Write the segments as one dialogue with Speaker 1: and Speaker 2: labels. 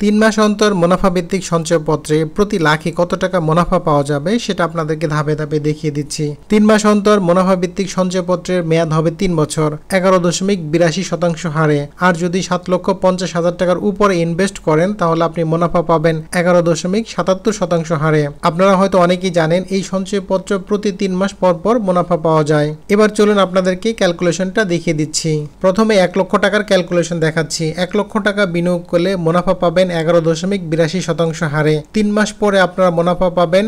Speaker 1: 3 মাস অন্তর মুনাফা ভিত্তিক সঞ্চয়পত্রে প্রতি লাখে কত টাকা মুনাফা পাওয়া যাবে সেটা আপনাদেরকে ধাপে ধাপে দেখিয়ে দিচ্ছি। 3 মাস অন্তর মুনাফা ভিত্তিক সঞ্চয়পত্রের মেয়াদ হবে 3 বছর 11.82% হারে। আর যদি 7,50,000 টাকার উপরে ইনভেস্ট করেন তাহলে আপনি মুনাফা পাবেন 11.77% হারে। আপনারা হয়তো অনেকেই জানেন এই সঞ্চয়পত্র প্রতি 3 মাস পর পর মুনাফা পাওয়া যায়। এবার চলুন আপনাদেরকে ক্যালকুলেশনটা দেখিয়ে দিচ্ছি। প্রথমে 1 লক্ষ টাকার ক্যালকুলেশন দেখাচ্ছি। 1 লক্ষ টাকা বিনিয়োগ করলে মুনাফা পাবেন 11.82% হারে। 3 মাস পরে আপনারা মুনাফা পাবেন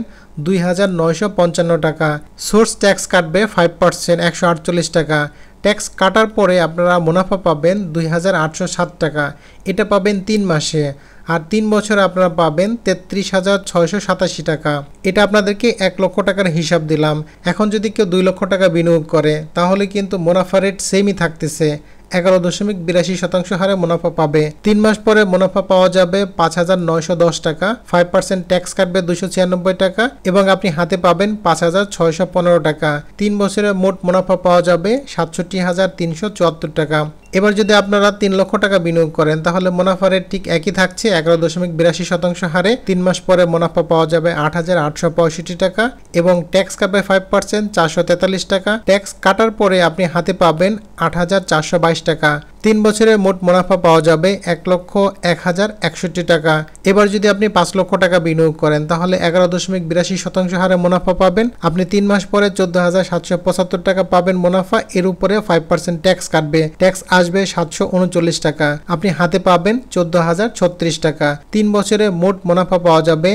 Speaker 1: 2,955 টাকা। সোর্স ট্যাক্স কাটবে 5% 148 টাকা। ট্যাক্স কাটার পরে আপনারা মুনাফা পাবেন 2,807 টাকা। এটা পাবেন 3 মাসে। আর 3 বছরে আপনারা পাবেন 33,687 টাকা। এটা আপনাদেরকে 1 লক্ষ টাকার হিসাব দিলাম। এখন যদি কেউ 2 লক্ষ টাকা বিনিয়োগ করে তাহলে কিন্তু মুনাফা রেট সেমই থাকতেছে, 11.82% হারে মুনাফা পাবে। 3 মাস পরে মুনাফা পাওয়া যাবে 5,910 টাকা। 5% ট্যাক্স কাটবে 296 টাকা এবং আপনি হাতে পাবেন 5,615 টাকা। 3 বছরে মোট মুনাফা পাওয়া যাবে 67,374 টাকা। এবার যদি আপনারা 3 লক্ষ টাকা বিনিয়োগ করেন তাহলে মুনাফা রেট ঠিক একই থাকছে, 11.82% হারে। 3 মাস পরে মুনাফা পাওয়া যাবে 8,865 টাকা এবং ট্যাক্স কাটবে 5% 443 টাকা। ট্যাক্স কাটার পরে আপনি হাতে পাবেন 8,422 টাকা। 3 বছরে মোট মুনাফা পাওয়া যাবে 1,01,061 টাকা। এবার যদি আপনি 5 লক্ষ টাকা বিনিয়োগ করেন তাহলে 11.82% হারে মুনাফা পাবেন। আপনি 3 মাস পরে 14,775 টাকা পাবেন মুনাফা। এর উপরে 5% ট্যাক্স কাটবে, ট্যাক্স আসবে 739 টাকা। আপনি হাতে পাবেন 14,036 টাকা। 3 বছরে মোট মুনাফা পাওয়া যাবে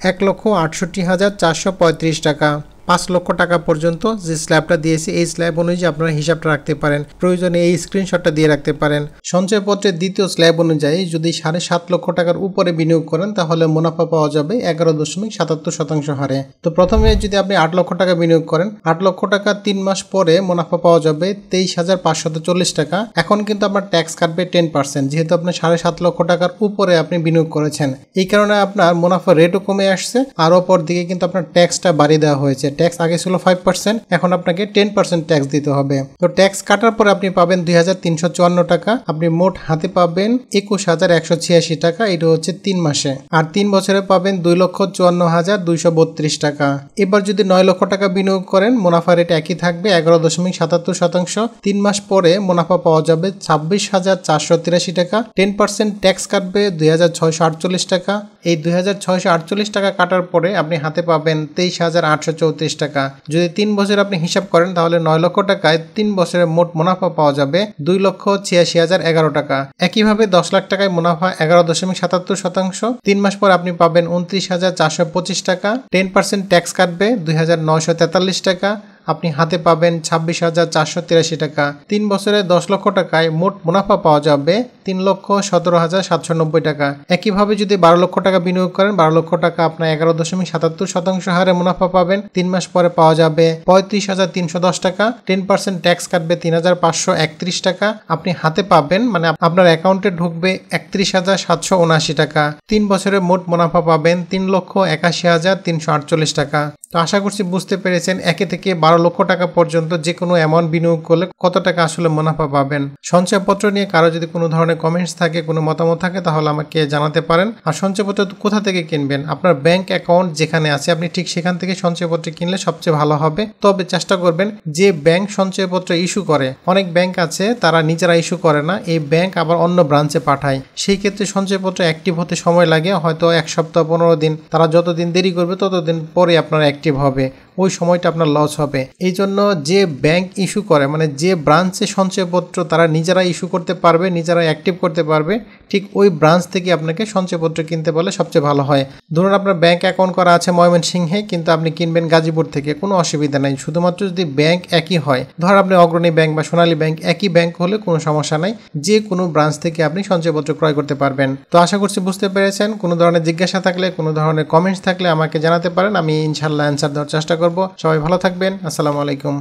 Speaker 1: 1,68,435 টাকা। 5 লক্ষ টাকা পর্যন্ত যে স্ল্যাবটা দিয়েছি এই স্ল্যাব অনুযায়ী আপনারা হিসাবটা রাখতে পারেন, প্রয়োজনে এই স্ক্রিনশটটা দিয়ে রাখতে পারেন। সঞ্চয়পত্রের দ্বিতীয় স্ল্যাব অনুযায়ী যদি 7.5 লক্ষ টাকার উপরে বিনিয়োগ করেন তাহলে মুনাফা পাওয়া যাবে 11.77% হারে। তো প্রথমে যদি আপনি 8 লক্ষ টাকা বিনিয়োগ করেন, 8 লক্ষ টাকা 3 মাস পরে মুনাফা পাওয়া যাবে 23,540 টাকা। এখন কিন্তু আপনার ট্যাক্স কাটবে 10%, যেহেতু আপনি 7.5 লক্ষ টাকার উপরে আপনি বিনিয়োগ করেছেন। এই কারণে আপনার মুনাফা রেটও কমে আসছে, আর অপর দিকে কিন্তু আপনার ট্যাক্সটা বাড়িয়ে দেওয়া হয়েছে। ট্যাক্স আগে ছিল 5%, এখন আপনাকে 10% ট্যাক্স দিতে হবে। তো ট্যাক্স কাটার পরে আপনি পাবেন 2,354 টাকা। আপনি মোট হাতে পাবেন 21,186 টাকা। এটা হচ্ছে 3 মাসে। আর 3 বছরে পাবেন 2,54,232 টাকা। এবার যদি 9 লক্ষ টাকা বিনিয়োগ করেন মুনাফা রেট একই থাকবে, 11.77%। 3 মাস পরে মুনাফা পাওয়া যাবে 26,483 টাকা। 10% ট্যাক্স কাটবে 2,648 টাকা। এই 2,648 টাকা কাটার পরে আপনি হাতে পাবেন 23,834 টাকা। যদি 3 বছর আপনি হিসাব করেন তাহলে 9 লক্ষ টাকায় 3 বছরে মোট মুনাফা পাওয়া যাবে 2,86,011 টাকা। একইভাবে 10 লাখ টাকায় মুনাফা 11.77%। 3 মাস পর আপনি পাবেন 29,425 টাকা। 10% ট্যাক্স কাটবে 2,943 টাকা। আপনি হাতে পাবেন 26,483 টাকা। 3 বছরে 10 লক্ষ টাকায় মোট মুনাফা পাওয়া যাবে 3,17,790 টাকা। একইভাবে যদি 12 লক্ষ টাকা বিনিয়োগ করেন, 12 লক্ষ টাকা আপনার 11.77% হারে মুনাফা পাবেন। 3 মাস পরে পাওয়া যাবে 35,310 টাকা। 10% ট্যাক্স কাটবে 3,531 টাকা। আপনি হাতে পাবেন, মানে আপনার অ্যাকাউন্টে ঢুকবে 31,779 টাকা। 3 বছরে মোট মুনাফা পাবেন 3,81,348 টাকা। তো আশা করছি বুঝতে পেরেছেন 1 থেকে 12 লক্ষ টাকা পর্যন্ত যে কোনো অ্যামাউন্ট বিনিয়োগ করলে কত টাকা আসলে মুনাফা পাবেন। সঞ্চয়পত্র নিয়ে কারো যদি কোনো ধরনের কমেন্টস থাকে, কোনো মতামত থাকে তাহলে আমাকে জানাতে পারেন। আর সঞ্চয়পত্র কোথা থেকে কিনবেন? আপনার ব্যাংক অ্যাকাউন্ট যেখানে আছে আপনি ঠিক সেখান থেকে সঞ্চয়পত্র কিনলে সবচেয়ে ভালো হবে। তবে চেষ্টা করবেন যে ব্যাংক সঞ্চয়পত্র ইস্যু করে, অনেক ব্যাংক আছে তারা নিজেরা ইস্যু করে না, এই ব্যাংক আবার অন্য ব্রাঞ্চে পাঠায়। সেই ক্ষেত্রে সঞ্চয়পত্র অ্যাক্টিভ হতে সময় লাগে, হয়তো 1 সপ্তাহ 15 দিন। তারা যতদিন দেরি করবে ততদিন পরে আপনার অ্যাক্টিভ হবে, ওই সময়টা আপনার লস হবে। এই জন্য যে ব্যাংক ইস্যু করে, মানে যে ব্রাঞ্চে সঞ্চয়পত্র তারা নিজেরা ইস্যু করতে পারবে, নিজেরা অ্যাক্টিভ করতে পারবে, ঠিক ওই ব্রাঞ্চ থেকে আপনাকে সঞ্চয়পত্র কিনতে বলে সবচেয়ে ভালো হয়। ধরুন আপনার ব্যাংক অ্যাকাউন্ট করা আছে ময়মনসিংহে, কিন্তু আপনি কিনবেন গাজীপুর থেকে, কোনো অসুবিধা নাই। শুধুমাত্র যদি ব্যাংক একই হয়, ধর আপনি অগ্রণী ব্যাংক বা সোনালী ব্যাংক, একই ব্যাংক হলে কোনো সমস্যা নাই, যে কোনো ব্রাঞ্চ থেকে আপনি সঞ্চয়পত্র ক্রয় করতে পারবেন। তো আশা করছি বুঝতে পেরেছেন। কোনো ধরনের জিজ্ঞাসা থাকলে, কোনো ধরনের কমেন্টস থাকলে আমাকে জানাতে পারেন, আমি ইনশাল্লাহ অ্যান্সার দেওয়ার চেষ্টা করব। সবাই ভালো থাকবেন। আসসালামু আলাইকুম।